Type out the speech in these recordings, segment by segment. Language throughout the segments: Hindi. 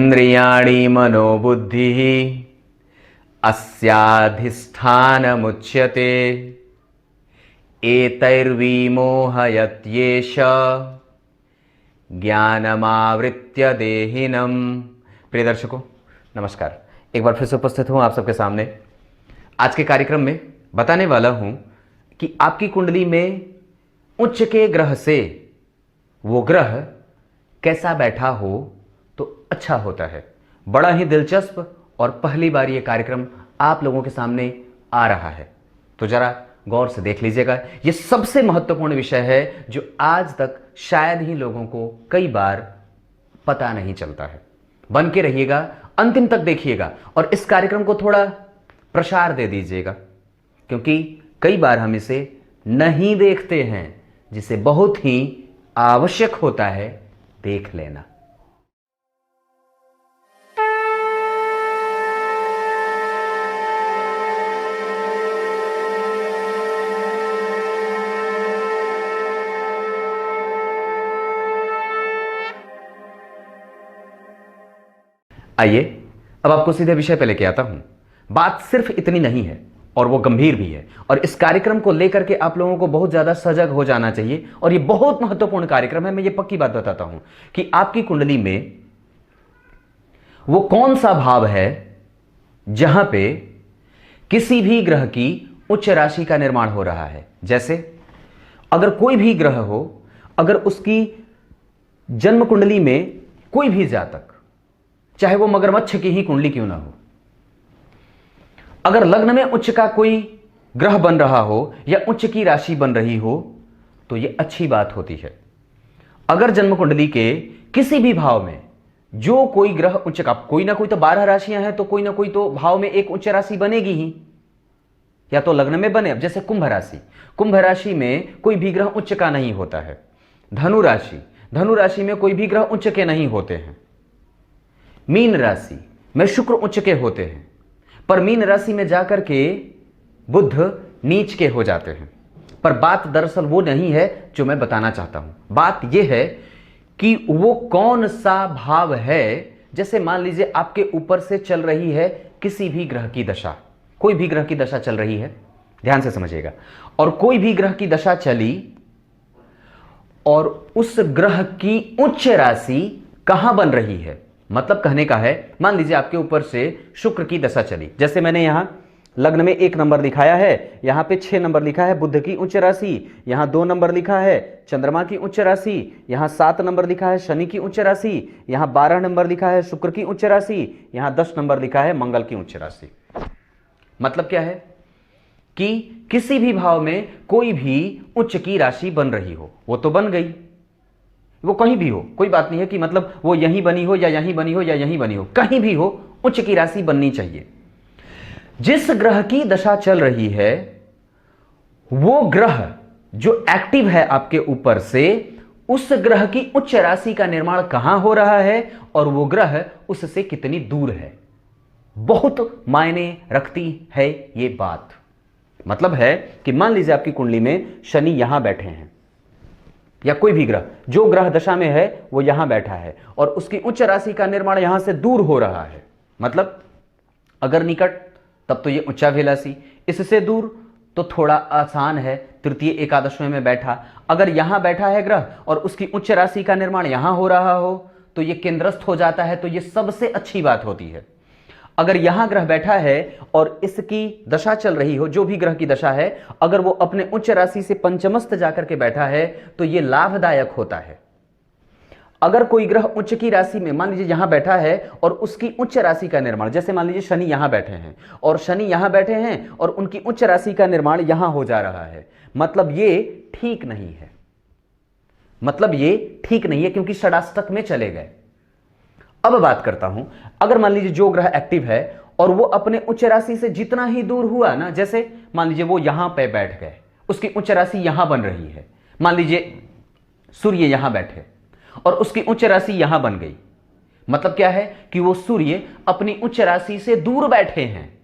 इंद्रियाणि मनोबुद्धिः अस्याधिष्ठानमुच्यते एतैर्विमोहयत्येष ज्ञानमावृत्य देहिनम। प्रिय दर्शकों नमस्कार, एक बार फिर से उपस्थित हूं आप सबके सामने। आज के कार्यक्रम में बताने वाला हूं कि आपकी कुंडली में उच्च के ग्रह से वो ग्रह कैसा बैठा हो तो अच्छा होता है। बड़ा ही दिलचस्प और पहली बार ये कार्यक्रम आप लोगों के सामने आ रहा है, तो जरा गौर से देख लीजिएगा। ये सबसे महत्वपूर्ण विषय है जो आज तक शायद ही लोगों को कई बार पता नहीं चलता है। बन के रहिएगा, अंतिम तक देखिएगा और इस कार्यक्रम को थोड़ा प्रसार दे दीजिएगा, क्योंकि कई बार हम इसे नहीं देखते हैं, जिसे बहुत ही आवश्यक होता है देख लेना। आइए अब आपको सीधे विषय पे लेके आता हूं। बात सिर्फ इतनी नहीं है और वो गंभीर भी है, और इस कार्यक्रम को लेकर के आप लोगों को बहुत ज्यादा सजग हो जाना चाहिए। और ये बहुत महत्वपूर्ण कार्यक्रम है। मैं ये पक्की बात बताता हूं कि आपकी कुंडली में वो कौन सा भाव है जहां पे किसी भी ग्रह की उच्च राशि का निर्माण हो रहा है। जैसे अगर कोई भी ग्रह हो, अगर उसकी जन्म कुंडली में कोई भी जातक, चाहे वो मगरमच्छ की ही कुंडली क्यों ना हो, अगर लग्न में उच्च का कोई ग्रह बन रहा हो या उच्च की राशि बन रही हो तो यह अच्छी बात होती है। अगर जन्म कुंडली के किसी भी भाव में जो कोई ग्रह उच्च का, कोई ना कोई तो 12 राशियां हैं, तो कोई ना कोई तो भाव में एक उच्च राशि बनेगी ही, या तो लग्न में बने। अब जैसे कुंभ राशि, कुंभ राशि में कोई भी ग्रह उच्च का नहीं होता है। धनु राशि, धनु राशि में कोई भी ग्रह उच्च के नहीं होते हैं। मीन राशि में शुक्र उच्च के होते हैं, पर मीन राशि में जाकर के बुध नीच के हो जाते हैं। पर बात दरअसल वो नहीं है जो मैं बताना चाहता हूं। बात यह है कि वो कौन सा भाव है। जैसे मान लीजिए आपके ऊपर से चल रही है किसी भी ग्रह की दशा, कोई भी ग्रह की दशा चल रही है, ध्यान से समझिएगा, और कोई भी ग्रह की दशा चली और उस ग्रह की उच्च राशि कहां बन रही है। मतलब कहने का है, मान लीजिए आपके ऊपर से शुक्र की दशा चली। जैसे मैंने यहां लग्न में 1 नंबर लिखाया है, यहां पे 6 नंबर लिखा है बुध की उच्च राशि, यहां 2 नंबर लिखा है चंद्रमा की उच्च राशि, यहां 7 नंबर लिखा है शनि की उच्च राशि, यहां 12 नंबर लिखा है शुक्र की उच्च राशि, यहां 10 नंबर लिखा है मंगल की उच्च राशि। मतलब क्या है कि किसी भी भाव में कोई भी उच्च की राशि बन रही हो, वो तो बन गई, वो कहीं भी हो, कोई बात नहीं है कि मतलब वो यहीं बनी हो या यहीं बनी हो या यहीं बनी हो, कहीं भी हो उच्च की राशि बननी चाहिए। जिस ग्रह की दशा चल रही है वो ग्रह जो एक्टिव है आपके ऊपर से, उस ग्रह की उच्च राशि का निर्माण कहां हो रहा है और वो ग्रह उससे कितनी दूर है, बहुत मायने रखती है ये बात। मतलब है कि मान लीजिए आपकी कुंडली में शनि यहां बैठे हैं, या कोई भी ग्रह, जो ग्रह दशा में है वो यहां बैठा है और उसकी उच्च राशि का निर्माण यहां से दूर हो रहा है। मतलब अगर निकट तब तो ये उच्चाभिलाषी, इससे दूर तो थोड़ा आसान है, तृतीय एकादशवें में बैठा। अगर यहां बैठा है ग्रह और उसकी उच्च राशि का निर्माण यहां हो रहा हो तो ये केंद्रस्थ हो जाता है, तो ये सबसे अच्छी बात होती है। अगर यहां ग्रह बैठा है और इसकी दशा चल रही हो, जो भी ग्रह की दशा है, अगर वो अपने उच्च राशि से पंचमस्त जाकर के बैठा है तो ये लाभदायक होता है। अगर कोई ग्रह उच्च की राशि में, मान लीजिए यहां बैठा है और उसकी उच्च राशि का निर्माण, जैसे मान लीजिए शनि यहां बैठे हैं और शनि यहां बैठे हैं और उनकी उच्च राशि का निर्माण यहां हो जा रहा है, मतलब ये ठीक नहीं है। मतलब ये ठीक नहीं है क्योंकि षडाष्टक में चले गए। अब बात करता हूं, अगर मान लीजिए जो ग्रह एक्टिव है और वो अपने उच्च राशि से जितना ही दूर हुआ ना, जैसे मान लीजिए वो यहां पे बैठ गए, उसकी उच्च राशि यहां बन रही है, मान लीजिए सूर्य यहां बैठे और उसकी उच्च राशि यहां बन गई, मतलब क्या है कि वो सूर्य अपनी उच्च राशि से दूर बैठे हैं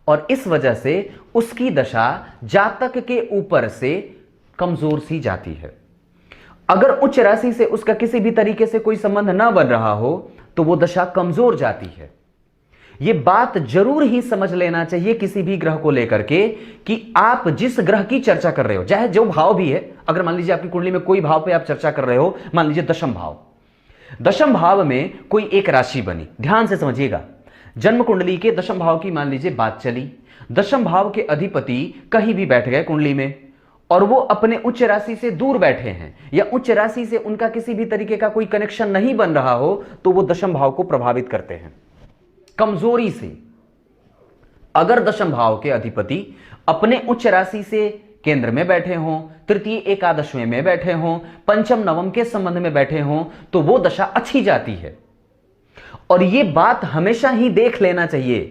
और इस वजह से उसकी दशा जातक के ऊपर से कमजोर सी जाती है। अगर उच्च राशि से उसका किसी भी तरीके से कोई संबंध ना बन रहा हो तो वो दशा कमजोर जाती है। ये बात जरूर ही समझ लेना चाहिए किसी भी ग्रह को लेकर के कि आप जिस ग्रह की चर्चा कर रहे हो, चाहे जो भाव भी है, अगर मान लीजिए आपकी कुंडली में कोई भाव पे आप चर्चा कर रहे हो, मान लीजिए दशम भाव, दशम भाव में कोई एक राशि बनी, ध्यान से समझिएगा, जन्म कुंडली के दशम भाव की मान लीजिए बात चली, दशम भाव के अधिपति कहीं भी बैठ गए कुंडली में और वो अपने उच्च राशि से दूर बैठे हैं या उच्च राशि से उनका किसी भी तरीके का कोई कनेक्शन नहीं बन रहा हो, तो वो दशम भाव को प्रभावित करते हैं कमजोरी से। अगर दशम भाव के अधिपति अपने उच्च राशि से केंद्र में बैठे हों, तृतीय एकादशवें में बैठे हों, पंचम नवम के संबंध में बैठे हों, तो वो दशा अच्छी जाती है। और ये बात हमेशा ही देख लेना चाहिए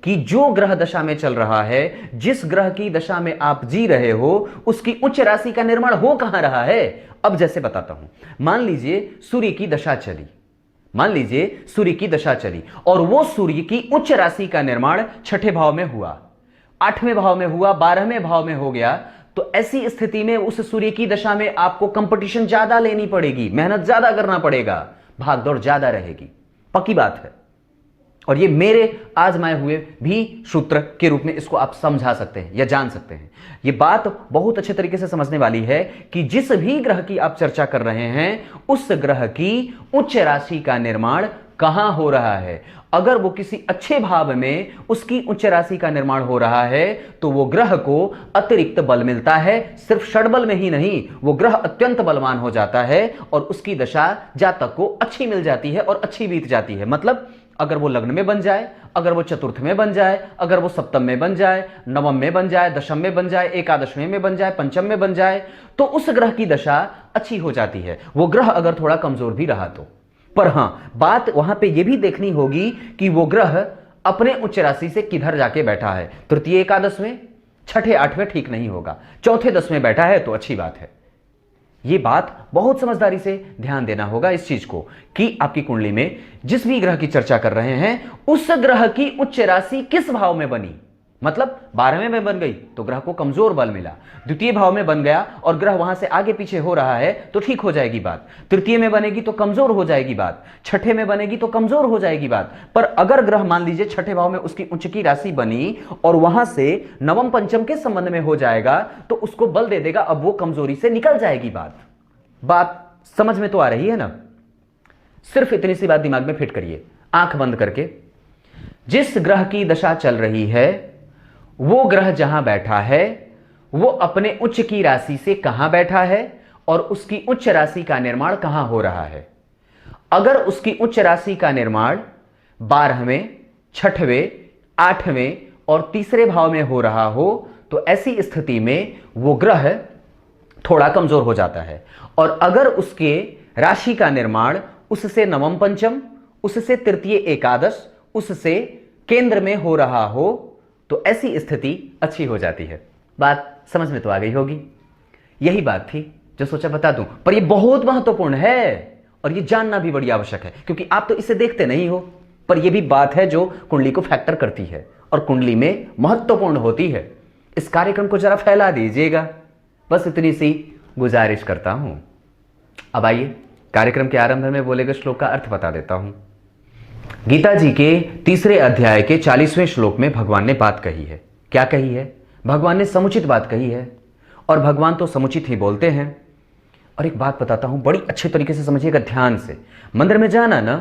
कि जो ग्रह दशा में चल रहा है, जिस ग्रह की दशा में आप जी रहे हो, उसकी उच्च राशि का निर्माण हो कहां रहा है। अब जैसे बताता हूं, मान लीजिए सूर्य की दशा चली, मान लीजिए सूर्य की दशा चली और वो सूर्य की उच्च राशि का निर्माण छठे भाव में हुआ, आठवें भाव में हुआ, 12वें भाव में हो गया, तो ऐसी स्थिति में उस सूर्य की दशा में आपको कंपटीशन ज्यादा लेनी पड़ेगी, मेहनत ज्यादा करना पड़ेगा, भागदौड़ ज्यादा रहेगी, पक्की बात है। और ये मेरे आजमाए हुए भी सूत्र के रूप में इसको आप समझा सकते हैं या जान सकते हैं। ये बात बहुत अच्छे तरीके से समझने वाली है कि जिस भी ग्रह की आप चर्चा कर रहे हैं, उस ग्रह की उच्च राशि का निर्माण कहां हो रहा है। अगर वो किसी अच्छे भाव में उसकी उच्च राशि का निर्माण हो रहा है, तो वो ग्रह को अतिरिक्त बल मिलता है, सिर्फ षड्बल में ही नहीं, वो ग्रह अत्यंत बलवान हो जाता है और उसकी दशा जातक को अच्छी मिल जाती है और अच्छी बीत जाती है। मतलब अगर वो लग्न में बन जाए, अगर वो चतुर्थ में बन जाए, अगर वो सप्तम में बन जाए, नवम में बन जाए, दशम में बन जाए, एकादशवें में बन जाए, पंचम में बन जाए, तो उस ग्रह की दशा अच्छी हो जाती है, वो ग्रह अगर थोड़ा कमजोर भी रहा तो। पर हां, बात वहां पे ये भी देखनी होगी कि वो ग्रह अपने उच्च राशि से किधर जाके बैठा है। तृतीय एकादश में, छठे आठवें ठीक नहीं होगा, चौथे 10वें बैठा है तो अच्छी बात है। ये बात बहुत समझदारी से ध्यान देना होगा इस चीज को कि आपकी कुंडली में जिस भी ग्रह की चर्चा कर रहे हैं, उस ग्रह की उच्च राशि किस भाव में बनी। मतलब 12वें में बन गई तो ग्रह को कमजोर बल मिला, द्वितीय भाव में बन गया और ग्रह वहां से आगे पीछे हो रहा है तो ठीक हो जाएगी बात, तृतीय में बनेगी तो कमजोर हो जाएगी बात, छठे में बनेगी तो कमजोर हो जाएगी बात। पर अगर ग्रह मान लीजिए छठे भाव में उसकी उच्च की राशि बनी और वहां से नवम पंचम के संबंध में हो जाएगा तो उसको बल दे देगा, अब वो कमजोरी से निकल जाएगी बात समझ में तो आ रही है ना। सिर्फ इतनी सी बात दिमाग में फिट करिए, आंख बंद करके। जिस ग्रह की दशा चल रही है, वो ग्रह जहां बैठा है वो अपने उच्च की राशि से कहां बैठा है और उसकी उच्च राशि का निर्माण कहां हो रहा है। अगर उसकी उच्च राशि का निर्माण 12वें, छठवें, 8वें और तीसरे भाव में हो रहा हो, तो ऐसी स्थिति में वो ग्रह थोड़ा कमजोर हो जाता है। और अगर उसके राशि का निर्माण उससे नवम पंचम, उससे तृतीय एकादश, उससे केंद्र में हो रहा हो, तो ऐसी स्थिति अच्छी हो जाती है। बात समझ में तो आ गई होगी। यही बात थी जो सोचा बता दूं, पर यह बहुत महत्वपूर्ण है और यह जानना भी बड़ी आवश्यक है, क्योंकि आप तो इसे देखते नहीं हो, पर यह भी बात है जो कुंडली को फैक्टर करती है और कुंडली में महत्वपूर्ण होती है। इस कार्यक्रम को जरा फैला दीजिएगा, बस इतनी सी गुजारिश करता हूं। अब आइए कार्यक्रम के आरंभ में बोले गए श्लोक का अर्थ बता देता हूं। गीता जी के 3 अध्याय के 40वें श्लोक में भगवान ने बात कही है। क्या कही है? भगवान ने समुचित बात कही है और भगवान तो समुचित ही बोलते हैं। और एक बात बताता हूं, बड़ी अच्छे तरीके से समझिएगा ध्यान से। मंदिर में जाना ना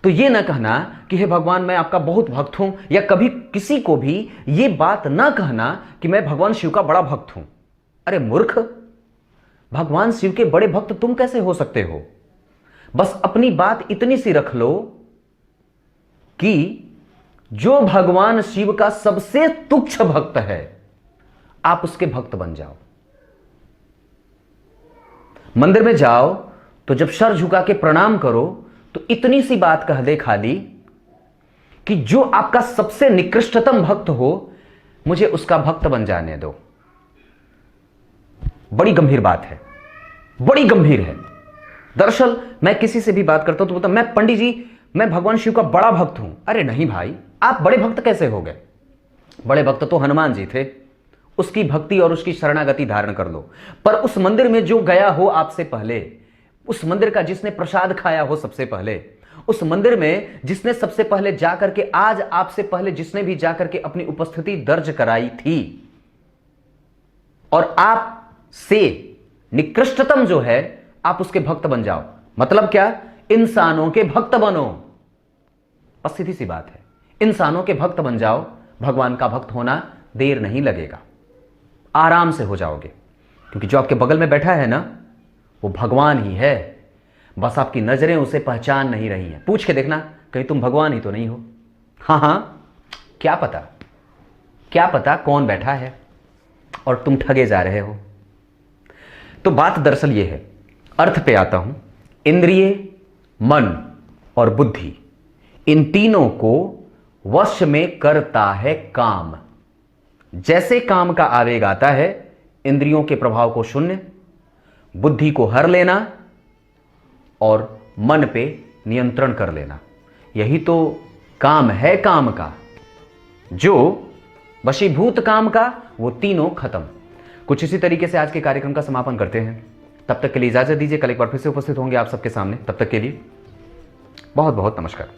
तो ये ना कहना कि हे भगवान मैं आपका बहुत भक्त हूं, या कभी किसी को भी ये बात ना कहना कि मैं भगवान शिव का बड़ा भक्त हूं। अरे मूर्ख, भगवान शिव के बड़े भक्त तुम कैसे हो सकते हो? बस अपनी बात इतनी सी रख लो कि जो भगवान शिव का सबसे तुच्छ भक्त है, आप उसके भक्त बन जाओ। मंदिर में जाओ तो जब सर झुका के प्रणाम करो तो इतनी सी बात कह दे खाली कि जो आपका सबसे निकृष्टतम भक्त हो, मुझे उसका भक्त बन जाने दो। बड़ी गंभीर बात है, बड़ी गंभीर है। दरअसल मैं किसी से भी बात करता हूं तो बोलता मैं पंडित जी मैं भगवान शिव का बड़ा भक्त हूं। अरे नहीं भाई, आप बड़े भक्त कैसे हो गए? बड़े भक्त तो हनुमान जी थे, उसकी भक्ति और उसकी शरणागति धारण कर लो। पर उस मंदिर में जो गया हो आपसे पहले, उस मंदिर का जिसने प्रसाद खाया हो सबसे पहले, उस मंदिर में जिसने सबसे पहले जाकर के, आज आपसे पहले जिसने भी जाकर के अपनी उपस्थिति दर्ज कराई थी, और आप से निकृष्टतम जो है, आप उसके भक्त बन जाओ। मतलब क्या? इंसानों के भक्त बनो। बस सीधी सी बात है, इंसानों के भक्त बन जाओ, भगवान का भक्त होना देर नहीं लगेगा, आराम से हो जाओगे। क्योंकि जो आपके बगल में बैठा है ना, वो भगवान ही है, बस आपकी नजरें उसे पहचान नहीं रही हैं। पूछ के देखना, कहीं तुम भगवान ही तो नहीं हो। हाँ हाँ, क्या पता, क्या पता कौन बैठा है और तुम ठगे जा रहे हो। तो बात दरअसल ये है, अर्थ पे आता हूं। इंद्रिय, मन और बुद्धि, इन तीनों को वश में करता है काम। जैसे काम का आवेग आता है, इंद्रियों के प्रभाव को शून्य, बुद्धि को हर लेना और मन पे नियंत्रण कर लेना, यही तो काम है। काम का जो वशीभूत काम का, वो तीनों खत्म। कुछ इसी तरीके से आज के कार्यक्रम का समापन करते हैं। तब तक के लिए इजाजत दीजिए, कल एक बार फिर से उपस्थित होंगे आप सबके सामने। तब तक के लिए बहुत बहुत नमस्कार।